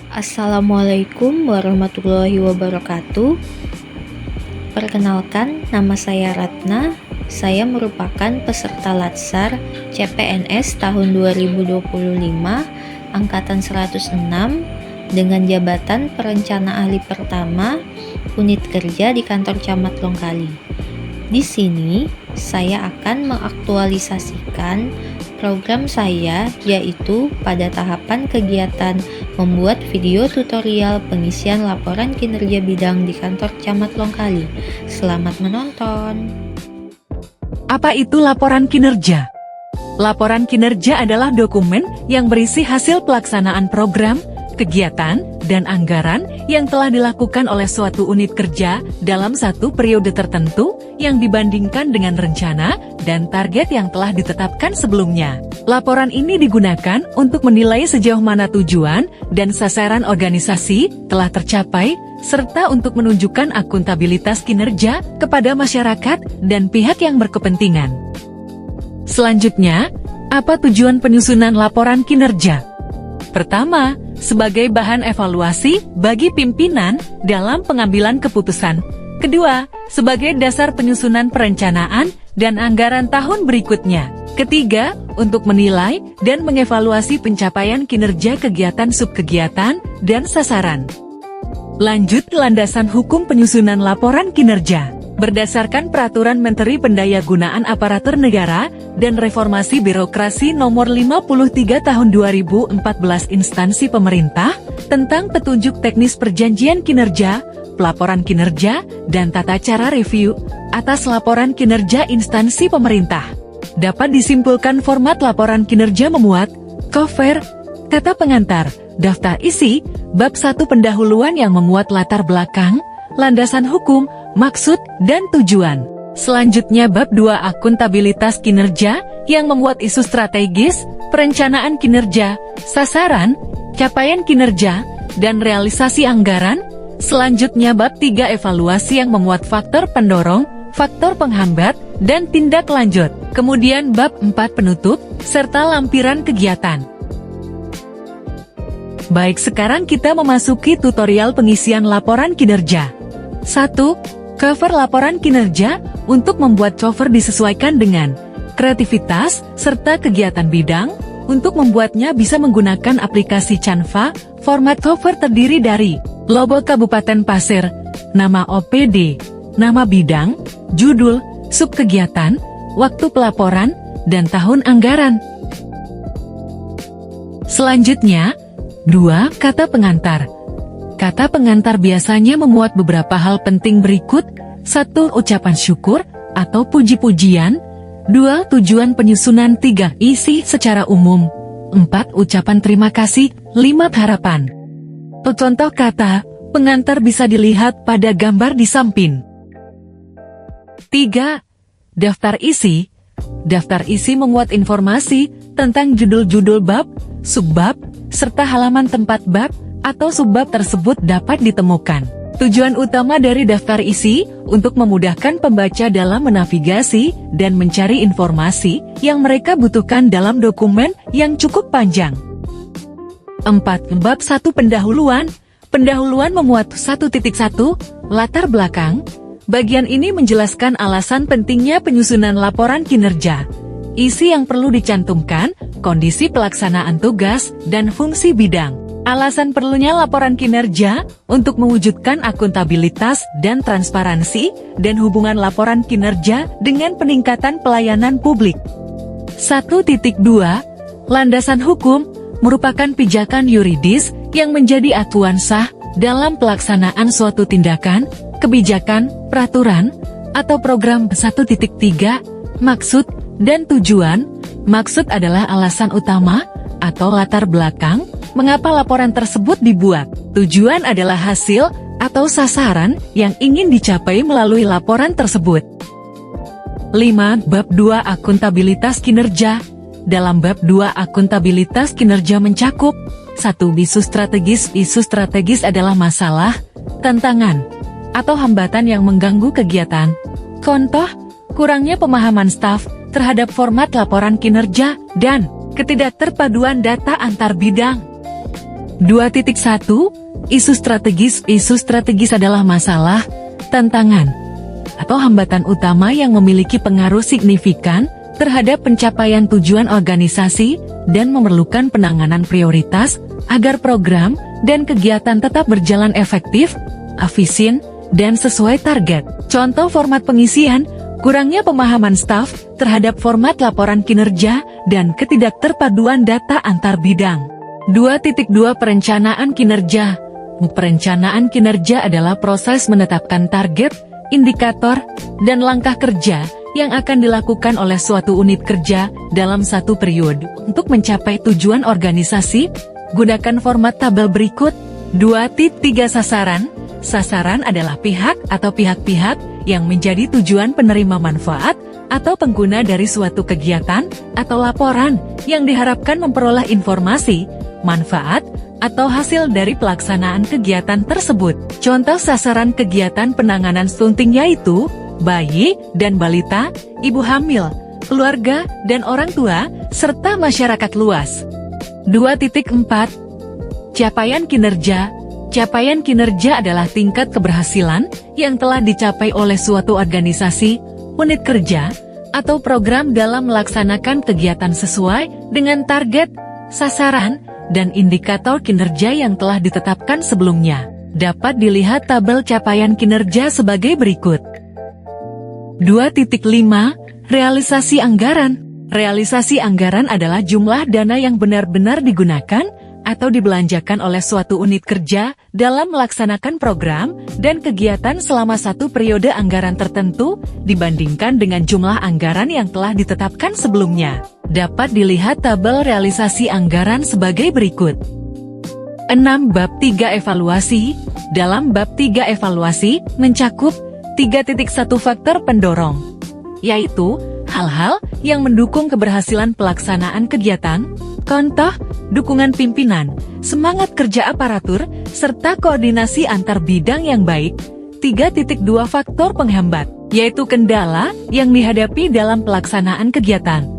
Assalamualaikum warahmatullahi wabarakatuh. Perkenalkan, nama saya Ratna. Saya merupakan peserta Latsar CPNS tahun 2025 angkatan 106 dengan jabatan perencana ahli pertama unit kerja di kantor Camat Longkali. Di sini saya akan mengaktualisasikan program saya, yaitu pada tahapan kegiatan membuat video tutorial pengisian laporan kinerja bidang di kantor Camat Longkali. Selamat menonton. Apa itu laporan kinerja? Laporan kinerja adalah dokumen yang berisi hasil pelaksanaan program, kegiatan, dan anggaran yang telah dilakukan oleh suatu unit kerja dalam satu periode tertentu yang dibandingkan dengan rencana dan target yang telah ditetapkan sebelumnya. Laporan ini digunakan untuk menilai sejauh mana tujuan dan sasaran organisasi telah tercapai, serta untuk menunjukkan akuntabilitas kinerja kepada masyarakat dan pihak yang berkepentingan. Selanjutnya, apa tujuan penyusunan laporan kinerja? Pertama, sebagai bahan evaluasi bagi pimpinan dalam pengambilan keputusan. Kedua, sebagai dasar penyusunan perencanaan dan anggaran tahun berikutnya. Ketiga, untuk menilai dan mengevaluasi pencapaian kinerja kegiatan subkegiatan dan sasaran. Lanjut, landasan hukum penyusunan laporan kinerja. Berdasarkan Peraturan Menteri Pendayagunaan Aparatur Negara dan Reformasi Birokrasi Nomor 53 Tahun 2014 Instansi Pemerintah tentang petunjuk teknis perjanjian kinerja, pelaporan kinerja, dan tata cara review atas laporan kinerja instansi pemerintah. Dapat disimpulkan format laporan kinerja memuat cover, kata pengantar, daftar isi, bab 1 pendahuluan yang memuat latar belakang, landasan hukum, maksud, dan tujuan. Selanjutnya bab 2 akuntabilitas kinerja yang memuat isu strategis, perencanaan kinerja, sasaran, capaian kinerja, dan realisasi anggaran. Selanjutnya bab 3 evaluasi yang memuat faktor pendorong, faktor penghambat, dan tindak lanjut. Kemudian bab 4 penutup, serta lampiran kegiatan. Baik, sekarang kita memasuki tutorial pengisian laporan kinerja. 1. Cover laporan kinerja. Untuk membuat cover disesuaikan dengan kreativitas serta kegiatan bidang. Untuk membuatnya bisa menggunakan aplikasi Canva. Format cover terdiri dari logo Kabupaten Pasir, nama OPD, nama bidang, judul, subkegiatan, waktu pelaporan, dan tahun anggaran. Selanjutnya, 2. Kata pengantar. Kata pengantar biasanya memuat beberapa hal penting berikut. 1. Ucapan syukur atau puji-pujian. 2. Tujuan penyusunan. 3. Isi secara umum. 4. Ucapan terima kasih. 5. Harapan. Contoh kata pengantar bisa dilihat pada gambar di samping. 3. Daftar isi. Daftar isi memuat informasi tentang judul-judul bab, subbab, serta halaman tempat bab atau subbab tersebut dapat ditemukan. Tujuan utama dari daftar isi untuk memudahkan pembaca dalam menavigasi dan mencari informasi yang mereka butuhkan dalam dokumen yang cukup panjang. 4. Bab 1 pendahuluan. Pendahuluan memuat 1.1 latar belakang. Bagian ini menjelaskan alasan pentingnya penyusunan laporan kinerja, isi yang perlu dicantumkan, kondisi pelaksanaan tugas, dan fungsi bidang. Alasan perlunya laporan kinerja untuk mewujudkan akuntabilitas dan transparansi, dan hubungan laporan kinerja dengan peningkatan pelayanan publik. 1.2 Landasan hukum merupakan pijakan yuridis yang menjadi acuan sah dalam pelaksanaan suatu tindakan, kebijakan, peraturan, atau program. 1.3 Maksud dan tujuan. Maksud adalah alasan utama atau latar belakang mengapa laporan tersebut dibuat. Tujuan adalah hasil atau sasaran yang ingin dicapai melalui laporan tersebut. 5. Bab 2 akuntabilitas kinerja. Dalam bab 2 akuntabilitas kinerja mencakup 1. Isu strategis. Isu strategis adalah masalah, tantangan, atau hambatan yang mengganggu kegiatan. Contoh, kurangnya pemahaman staf terhadap format laporan kinerja dan ketidakterpaduan data antar bidang. 2.1 Isu strategis. Isu strategis adalah masalah, tantangan, atau hambatan utama yang memiliki pengaruh signifikan terhadap pencapaian tujuan organisasi dan memerlukan penanganan prioritas agar program dan kegiatan tetap berjalan efektif, efisien, dan sesuai target. Contoh format pengisian, kurangnya pemahaman staf terhadap format laporan kinerja dan ketidakterpaduan data antar bidang. 2.2 Perencanaan kinerja. Perencanaan kinerja adalah proses menetapkan target, indikator, dan langkah kerja yang akan dilakukan oleh suatu unit kerja dalam satu periode. Untuk mencapai tujuan organisasi, gunakan format tabel berikut. 2.3 Sasaran. Sasaran adalah pihak atau pihak-pihak yang menjadi tujuan penerima manfaat atau pengguna dari suatu kegiatan atau laporan yang diharapkan memperoleh informasi, manfaat, atau hasil dari pelaksanaan kegiatan tersebut. Contoh sasaran kegiatan penanganan stunting yaitu bayi dan balita, ibu hamil, keluarga dan orang tua, serta masyarakat luas. 2.4 Capaian kinerja. Capaian kinerja adalah tingkat keberhasilan yang telah dicapai oleh suatu organisasi, unit kerja, atau program dalam melaksanakan kegiatan sesuai dengan target, sasaran, dan indikator kinerja yang telah ditetapkan sebelumnya. Dapat dilihat tabel capaian kinerja sebagai berikut. 2.5 Realisasi anggaran. Realisasi anggaran adalah jumlah dana yang benar-benar digunakan atau dibelanjakan oleh suatu unit kerja dalam melaksanakan program dan kegiatan selama satu periode anggaran tertentu dibandingkan dengan jumlah anggaran yang telah ditetapkan sebelumnya. Dapat dilihat tabel realisasi anggaran sebagai berikut. 6. Bab 3 Evaluasi. Dalam bab 3 evaluasi mencakup 3.1 faktor pendorong, yaitu hal-hal yang mendukung keberhasilan pelaksanaan kegiatan, contoh, dukungan pimpinan, semangat kerja aparatur, serta koordinasi antar bidang yang baik. 3.2 faktor penghambat, yaitu kendala yang dihadapi dalam pelaksanaan kegiatan.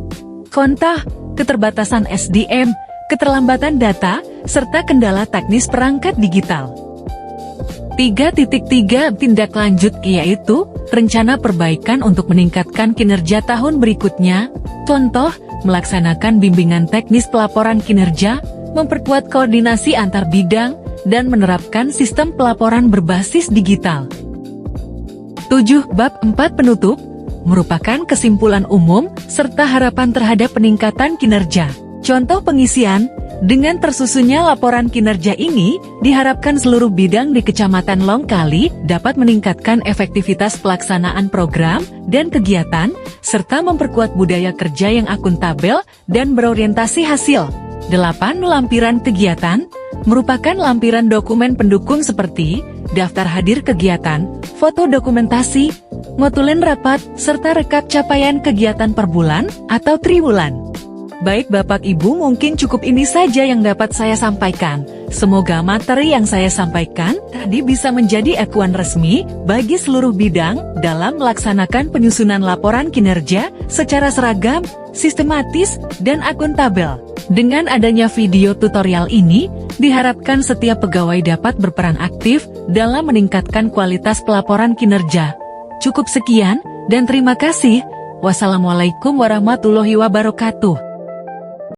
Contoh, keterbatasan SDM, keterlambatan data, serta kendala teknis perangkat digital. 3.3 Tindak lanjut, yaitu rencana perbaikan untuk meningkatkan kinerja tahun berikutnya. Contoh, melaksanakan bimbingan teknis pelaporan kinerja, memperkuat koordinasi antar bidang, dan menerapkan sistem pelaporan berbasis digital. 7. Bab 4 Penutup merupakan kesimpulan umum serta harapan terhadap peningkatan kinerja. Contoh pengisian, dengan tersusunnya laporan kinerja ini, diharapkan seluruh bidang di Kecamatan Longkali dapat meningkatkan efektivitas pelaksanaan program dan kegiatan, serta memperkuat budaya kerja yang akuntabel dan berorientasi hasil. 8. Lampiran kegiatan merupakan lampiran dokumen pendukung seperti daftar hadir kegiatan, foto dokumentasi, notulen rapat, serta rekap capaian kegiatan per bulan atau triwulan. Baik Bapak Ibu, mungkin cukup ini saja yang dapat saya sampaikan. Semoga materi yang saya sampaikan tadi bisa menjadi acuan resmi bagi seluruh bidang dalam melaksanakan penyusunan laporan kinerja secara seragam, sistematis, dan akuntabel. Dengan adanya video tutorial ini, diharapkan setiap pegawai dapat berperan aktif dalam meningkatkan kualitas pelaporan kinerja. Cukup sekian, dan terima kasih. Wassalamualaikum warahmatullahi wabarakatuh.